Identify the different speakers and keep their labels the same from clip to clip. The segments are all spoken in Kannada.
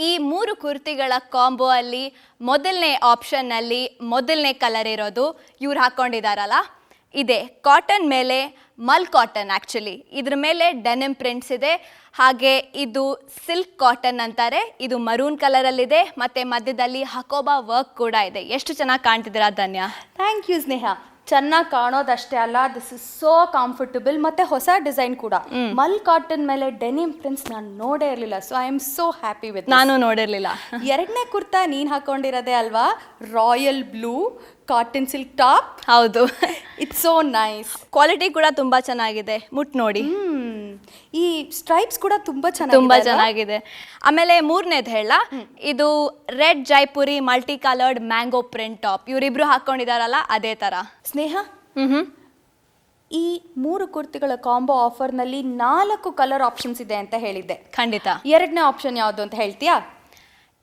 Speaker 1: ಈ ಮೂರು ಕುರ್ತಿಗಳ ಕಾಂಬೋ ಅಲ್ಲಿ ಮೊದಲನೇ ಆಪ್ಷನ್ನಲ್ಲಿ ಮೊದಲನೇ ಕಲರ್ ಇರೋದು ಇವ್ರು ಹಾಕ್ಕೊಂಡಿದ್ದಾರಲ್ಲ ಇದೆ ಕಾಟನ್ ಮೇಲೆ ಮಲ್ ಕಾಟನ್. ಆ್ಯಕ್ಚುಲಿ ಇದ್ರ ಮೇಲೆ ಡೆನಿಮ್ ಪ್ರಿಂಟ್ಸ್ ಇದೆ, ಹಾಗೆ ಇದು ಸಿಲ್ಕ್ ಕಾಟನ್ ಅಂತಾರೆ. ಇದು ಮರೂನ್ ಕಲರಲ್ಲಿದೆ ಮತ್ತು ಮಧ್ಯದಲ್ಲಿ ಹಕೋಬಾ ವರ್ಕ್ ಕೂಡ ಇದೆ. ಎಷ್ಟು ಚೆನ್ನಾಗಿ ಕಾಣ್ತಿದ್ದೀರಾ ಧನ್ಯ.
Speaker 2: ಥ್ಯಾಂಕ್ ಯು ಸ್ನೇಹ. ಚೆನ್ನಾಗಿ ಕಾಣೋದಷ್ಟೇ ಅಲ್ಲ, ದಿಸ್ ಇಸ್ ಸೋ ಕಂಫರ್ಟಬಲ್. ಮತ್ತೆ ಹೊಸ ಡಿಸೈನ್ ಕೂಡ ಮಲ್ ಕಾಟನ್ ಮೇಲೆ ಡೆನಿಮ್ ಪ್ರಿಂಟ್ಸ್ ನಾನು ನೋಡೇ ಇರಲಿಲ್ಲ. So I am so happy with.
Speaker 1: ನಾನು ನೋಡಿರಲಿಲ್ಲ.
Speaker 2: ಎರಡನೇ ಕುರ್ತಾ ನೀನು ಹಾಕೊಂಡಿರೋದೇ ಅಲ್ವಾ, royal blue cotton silk top.
Speaker 1: ಹೌದು,
Speaker 2: ಇಟ್ಸ್ ಸೋ ನೈಸ್.
Speaker 1: ಕ್ವಾಲಿಟಿ ಕೂಡ ತುಂಬ ಚೆನ್ನಾಗಿದೆ, ಮುಟ್ ನೋಡಿ.
Speaker 2: ಈ ಸ್ಟ್ರೈಪ್ಸ್ ಕೂಡ ತುಂಬಾ
Speaker 1: ಚೆನ್ನಾಗಿದೆ. ಆಮೇಲೆ ಮೂರನೇದು ಹೇಳ, ಇದು red Jaipuri multi coloured mango print top. ಇವರಿಬ್ರು ಹಾಕೊಂಡಿದಾರಲ್ಲ ಅದೇ ತರ.
Speaker 2: ಸ್ನೇಹ, ಈ ಮೂರು ಕುರ್ತಿಗಳ ಕಾಂಬೋ ಆಫರ್ನಲ್ಲಿ 4 ಕಲರ್ ಆಪ್ಷನ್ಸ್ ಇದೆ ಅಂತ ಹೇಳಿದ್ದೆ.
Speaker 1: ಖಂಡಿತ.
Speaker 2: ಎರಡನೇ ಆಪ್ಷನ್ ಯಾವುದು ಅಂತ ಹೇಳ್ತೀಯಾ?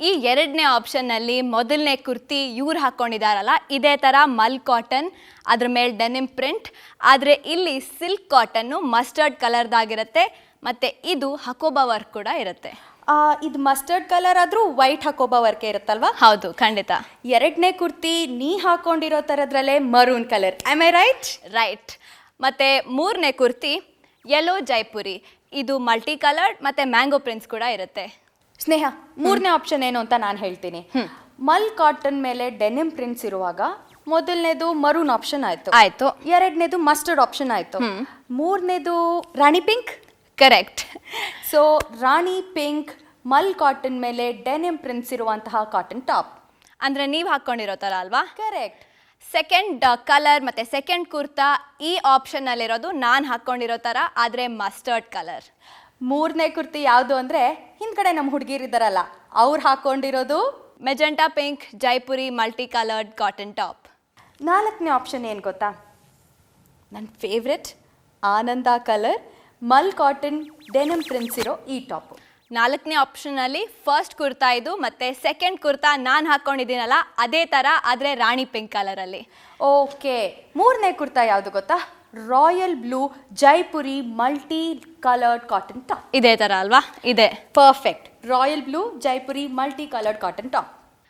Speaker 1: ಈ ಎರಡನೇ ಆಪ್ಷನ್ನಲ್ಲಿ ಮೊದಲನೇ ಕುರ್ತಿ ಇವ್ರು ಹಾಕ್ಕೊಂಡಿದ್ದಾರಲ್ಲ ಇದೇ ಥರ ಮಲ್ ಕಾಟನ್, ಅದ್ರ ಮೇಲೆ ಡೆನಿಮ್ ಪ್ರಿಂಟ್. ಆದರೆ ಇಲ್ಲಿ ಸಿಲ್ಕ್ ಕಾಟನ್ನು ಮಸ್ಟರ್ಡ್ ಕಲರ್ದಾಗಿರುತ್ತೆ ಮತ್ತು ಇದು ಹಕೋಬಾ ವರ್ಕ್ ಕೂಡ ಇರುತ್ತೆ.
Speaker 2: ಇದು ಮಸ್ಟರ್ಡ್ ಕಲರ್ ಆದರೂ ವೈಟ್ ಹಕೋಬಾ ವರ್ಕೆ ಇರುತ್ತಲ್ವಾ?
Speaker 1: ಹೌದು, ಖಂಡಿತ.
Speaker 2: ಎರಡನೇ ಕುರ್ತಿ ನೀ ಹಾಕೊಂಡಿರೋ ಥರದ್ರಲ್ಲೇ maroon colour. Am I right?
Speaker 1: Right. ಮತ್ತು ಮೂರನೇ ಕುರ್ತಿ ಯೆಲ್ಲೋ ಜೈಪುರಿ. ಇದು ಮಲ್ಟಿ ಕಲರ್ಡ್ ಮತ್ತು ಮ್ಯಾಂಗೋ ಪ್ರಿಂಟ್ಸ್ ಕೂಡ ಇರುತ್ತೆ.
Speaker 2: ಸ್ನೇಹ, ಮೂರನೇ ಆಪ್ಷನ್ ಏನು ಅಂತ ನಾನು ಹೇಳ್ತೀನಿ. ಮಲ್ ಕಾಟನ್ ಮೇಲೆ ಡೆನಿಮ್ ಪ್ರಿಂಟ್ಸ್ ಇರುವಾಗ ಮೊದಲನೇದು ಮರೂನ್ ಆಪ್ಷನ್ ಆಯ್ತು. ಎರಡನೇದು ಮಸ್ಟರ್ಡ್ ಆಪ್ಷನ್ ಆಯ್ತು. ಮೂರನೇದು ರಾಣಿ ಪಿಂಕ್.
Speaker 1: ಕರೆಕ್ಟ್.
Speaker 2: ಸೊ ರಾಣಿ ಪಿಂಕ್ ಮಲ್ ಕಾಟನ್ ಮೇಲೆ ಡೆನಿಮ್ ಪ್ರಿಂಟ್ಸ್ ಇರುವಂತಹ ಕಾಟನ್ ಟಾಪ್
Speaker 1: ಅಂದ್ರೆ ನೀವು ಹಾಕೊಂಡಿರೋ ತರ ಅಲ್ವಾ?
Speaker 2: ಕರೆಕ್ಟ್.
Speaker 1: ಸೆಕೆಂಡ್ ಕಲರ್ ಮತ್ತೆ ಸೆಕೆಂಡ್ ಕುರ್ತಾ ಈ ಆಪ್ಷನ್ ಅಲ್ಲಿರೋದು ನಾನು ಹಾಕೊಂಡಿರೋ ತರ, ಆದ್ರೆ ಮಸ್ಟರ್ಡ್ ಕಲರ್.
Speaker 2: ಮೂರನೇ ಕುರ್ತಿ ಯಾವುದು ಅಂದರೆ ಹಿಂದ್ಗಡೆ ನಮ್ಮ ಹುಡುಗಿರಿದ್ದಾರಲ್ಲ ಅವ್ರು ಹಾಕೊಂಡಿರೋದು
Speaker 1: magenta pink Jaipuri multi coloured cotton top.
Speaker 2: ನಾಲ್ಕನೇ ಆಪ್ಷನ್ ಏನು ಗೊತ್ತಾ? ನನ್ನ ಫೇವ್ರೆಟ್ ಆನಂದ ಕಲರ್ ಮಲ್ ಕಾಟನ್ ಡೆನಿಮ್ ಪ್ರಿಂಟ್ಸ್ ಇರೋ ಈ ಟಾಪು.
Speaker 1: ನಾಲ್ಕನೇ ಆಪ್ಷನಲ್ಲಿ ಫಸ್ಟ್ ಕುರ್ತಾ ಇದು, ಮತ್ತು ಸೆಕೆಂಡ್ ಕುರ್ತಾ ನಾನು ಹಾಕ್ಕೊಂಡಿದ್ದೀನಲ್ಲ ಅದೇ ಥರ, ಆದರೆ ರಾಣಿ ಪಿಂಕ್ ಕಲರಲ್ಲಿ.
Speaker 2: ಓಕೆ, ಮೂರನೇ ಕುರ್ತಾ ಯಾವುದು ಗೊತ್ತಾ? Royal blue Jaipuri multi coloured cotton top.
Speaker 1: ಇದೇ ಥರ ಅಲ್ವಾ? ಇದೆ.
Speaker 2: Perfect. Royal blue Jaipuri multi coloured cotton top.